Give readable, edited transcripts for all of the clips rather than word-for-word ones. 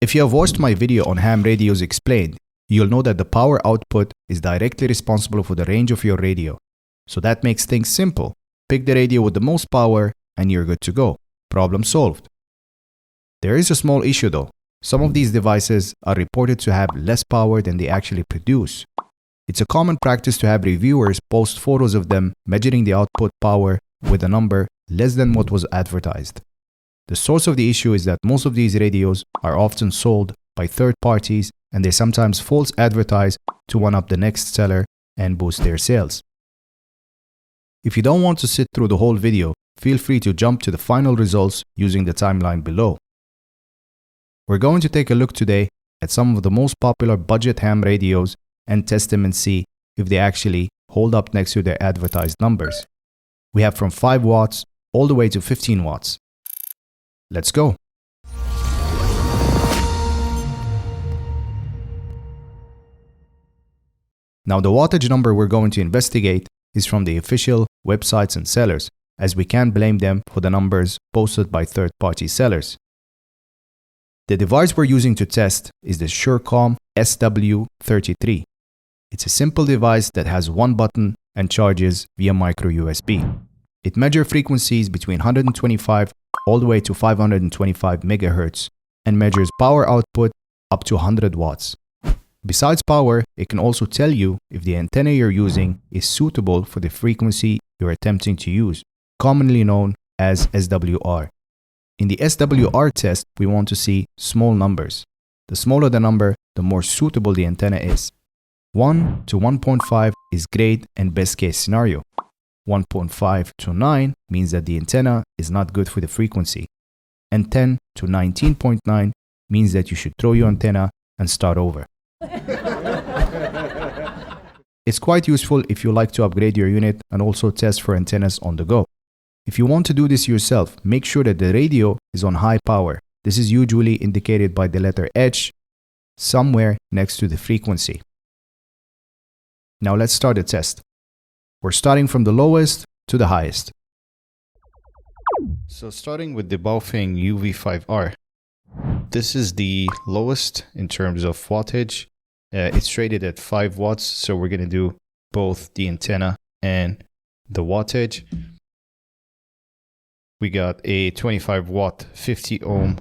If you have watched my video on ham radios explained, you'll know that the power output is directly responsible for the range of your radio. So that makes things simple. Pick the radio with the most power and you're good to go. Problem solved. There is a small issue though. Some of these devices are reported to have less power than they actually produce. It's a common practice to have reviewers post photos of them measuring the output power with a number less than what was advertised. The source of the issue is that most of these radios are often sold by third parties and they sometimes false advertise to one-up the next seller and boost their sales. If you don't want to sit through the whole video, feel free to jump to the final results using the timeline below. We're going to take a look today at some of the most popular budget ham radios and test them and see if they actually hold up next to their advertised numbers. We have from 5 watts all the way to 15 watts. Let's go. Now the wattage number we're going to investigate is from the official websites and sellers, as we can't blame them for the numbers posted by third-party sellers. The device we're using to test is the Surecome SW-33. It's a simple device that has one button and charges via micro USB. It measures frequencies between 125 all the way to 525 MHz and measures power output up to 100 watts. Besides power, it can also tell you if the antenna you're using is suitable for the frequency you're attempting to use, commonly known as SWR. In the SWR test, we want to see small numbers. The smaller the number, the more suitable the antenna is. 1 to 1.5 is great and best case scenario. 1.5 to 9 means that the antenna is not good for the frequency. And 10 to 19.9 means that you should throw your antenna and start over. It's quite useful if you like to upgrade your unit and also test for antennas on the go. If you want to do this yourself, make sure that the radio is on high power. This is usually indicated by the letter H somewhere next to the frequency. Now let's start the test. We're starting from the lowest to the highest. So starting with the Baofeng UV-5R. This is the lowest in terms of wattage. It's rated at 5 watts, so we're going to do both the antenna and the wattage. We got a 25 watt 50 ohm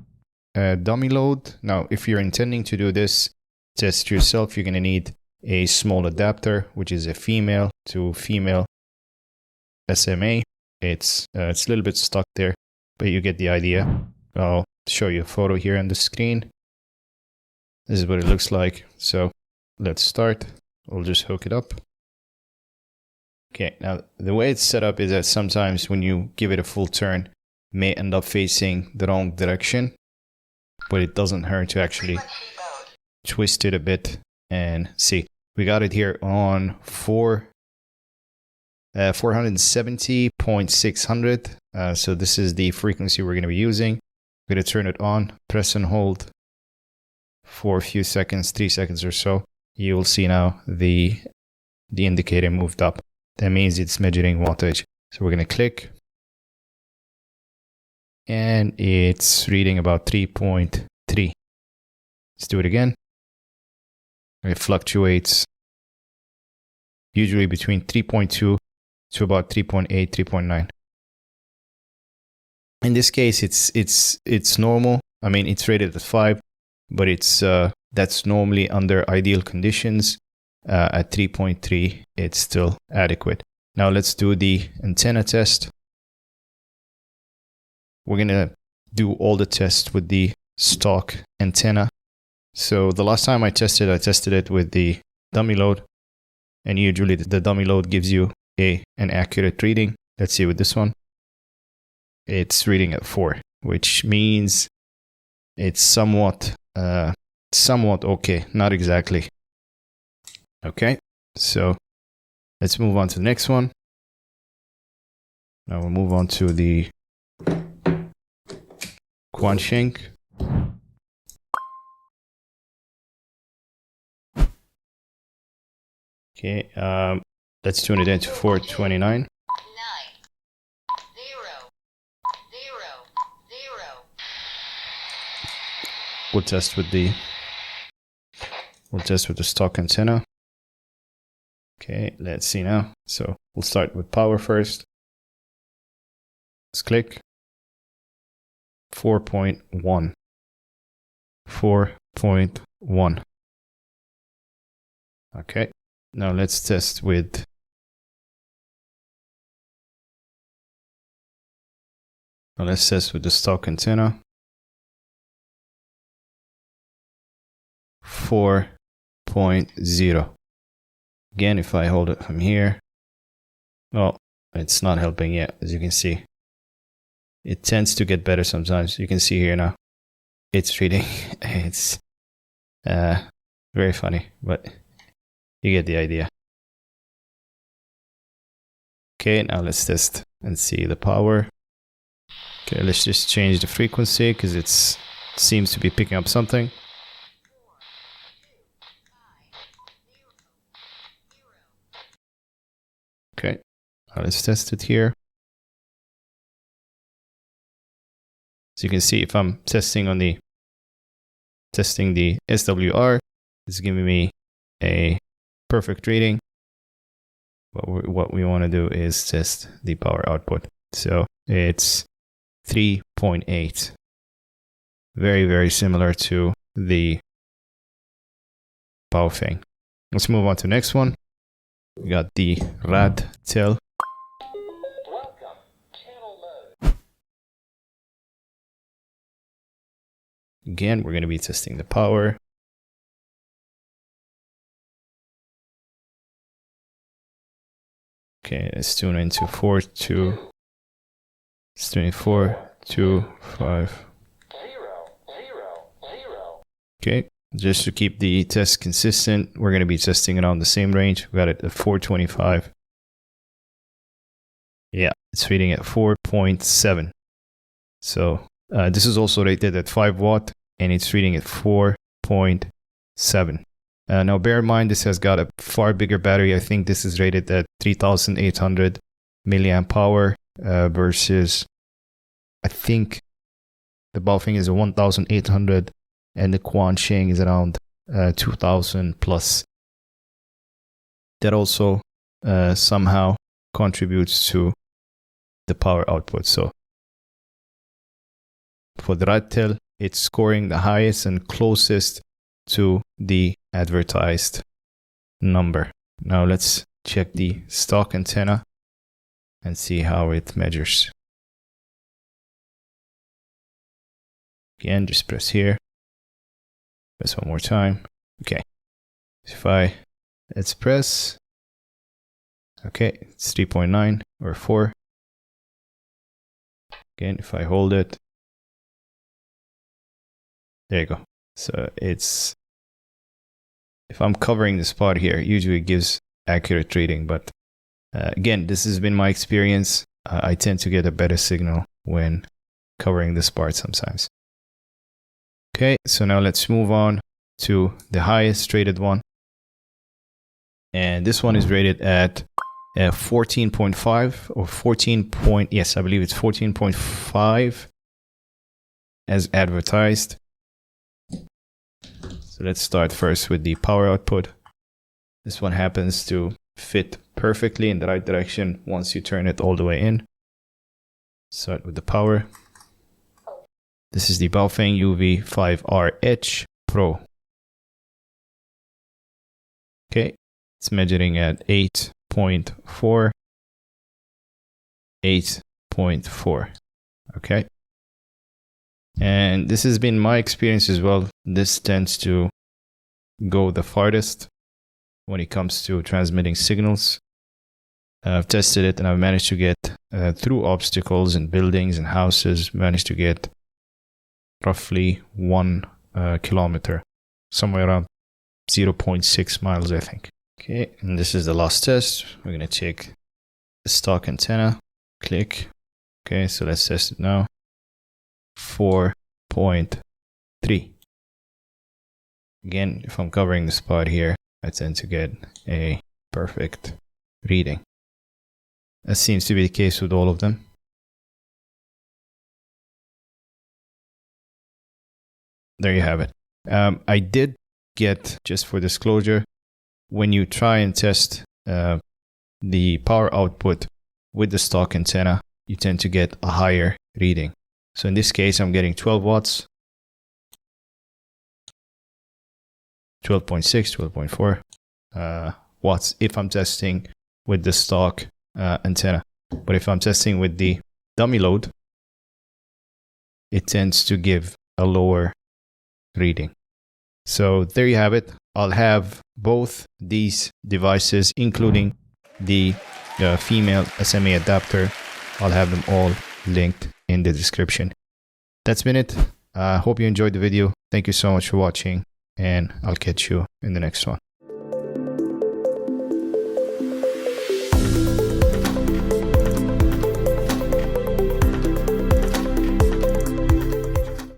dummy load. Now, if you're intending to do this test yourself, you're going to need a small adapter, which is a female to female SMA. It's a little bit stuck there, but you get the idea. I'll show you a photo here on the screen. This is what it looks like. So let's start. We'll just hook it up. Okay, now the way it's set up is that sometimes when you give it a full turn, it may end up facing the wrong direction, but it doesn't hurt to actually twist it a bit and see. We got it here on 470.600. So this is the frequency we're going to be using. We're going to turn it on, press and hold for a few seconds, 3 seconds or so. You will see now the indicator moved up. That means it's measuring wattage. So we're going to click. And it's reading about 3.3. Let's do it again. It fluctuates usually between 3.2 to about 3.8, 3.9. In this case, it's normal. I mean, it's rated at 5, but that's normally under ideal conditions. At 3.3, it's still adequate. Now let's do the antenna test. We're gonna do all the tests with the stock antenna. So the last time I tested it with the dummy load, and usually the dummy load gives you an accurate reading. Let's see with this one. It's reading at 4, which means it's somewhat okay, not exactly. Okay, so let's move on to the next one. Now we'll move on to the Quansheng. Okay, let's tune it into 429. we'll test with the stock antenna. Okay, let's see now. So we'll start with power first. Let's click 4.1. 4.1. Okay, now let's test with the stock antenna. 4.0. Again, if I hold it from here, well, it's not helping yet, as you can see. It tends to get better sometimes. You can see here now, it's reading. It's very funny, but you get the idea. Okay, now let's test and see the power. Okay, let's just change the frequency because it seems to be picking up something. Okay, now let's test it here. So you can see if I'm testing the SWR, it's giving me a perfect reading. What we want to do is test the power output. So it's 3.8. Very, very similar to the Baofeng. Let's move on to the next one. We got the Radtel. Again, we're going to be testing the power. Okay, let's tune into 4.2.5. Okay, just to keep the test consistent, we're going to be testing it on the same range. We got it at 425. Yeah, it's reading at 4.7. So this is also rated at 5 watt and it's reading at 4.7. Now bear in mind, this has got a far bigger battery. I think this is rated at 3,800 milliamp hour versus, I think the Baofeng is a 1,800 and the Quansheng is around 2,000 plus. That also somehow contributes to the power output. So for the Radtel, it's scoring the highest and closest to the advertised number. Now let's check the stock antenna and see how it measures. Again, just press here. Press one more time. Okay. Let's press. Okay, it's 3.9 or 4. Again, if I hold it, there you go. So it's, if I'm covering the spot here, usually it gives accurate reading, but again, this has been my experience. I tend to get a better signal when covering this part sometimes. Okay, so now let's move on to the highest rated one. And this one is rated at 14.5 or 14 point, yes, I believe it's 14.5 as advertised. So let's start first with the power output. This one happens to fit perfectly in the right direction once you turn it all the way in. Start with the power. This is the Baofeng UV-5RH Pro. Okay, it's measuring at 8.4. 8.4. Okay. And this has been my experience as well. This tends to go the farthest when it comes to transmitting signals. I've tested it and I've managed to get through obstacles and buildings and houses, managed to get roughly 1 kilometer, somewhere around 0.6 miles, I think. Okay, and this is the last test. We're going to check the stock antenna. Click. Okay, so let's test it now. 4.3. Again, if I'm covering the spot here, I tend to get a perfect reading. That seems to be the case with all of them. there you have it. I did get, just for disclosure, when you try and test the power output with the stock antenna, you tend to get a higher reading. So in this case, I'm getting 12 watts, 12.6, 12.4 watts if I'm testing with the stock antenna. But if I'm testing with the dummy load, it tends to give a lower reading. So there you have it. I'll have both these devices, including the female SMA adapter. I'll have them all linked in the description. That's been it. I hope you enjoyed the video. Thank you so much for watching, and I'll catch you in the next one.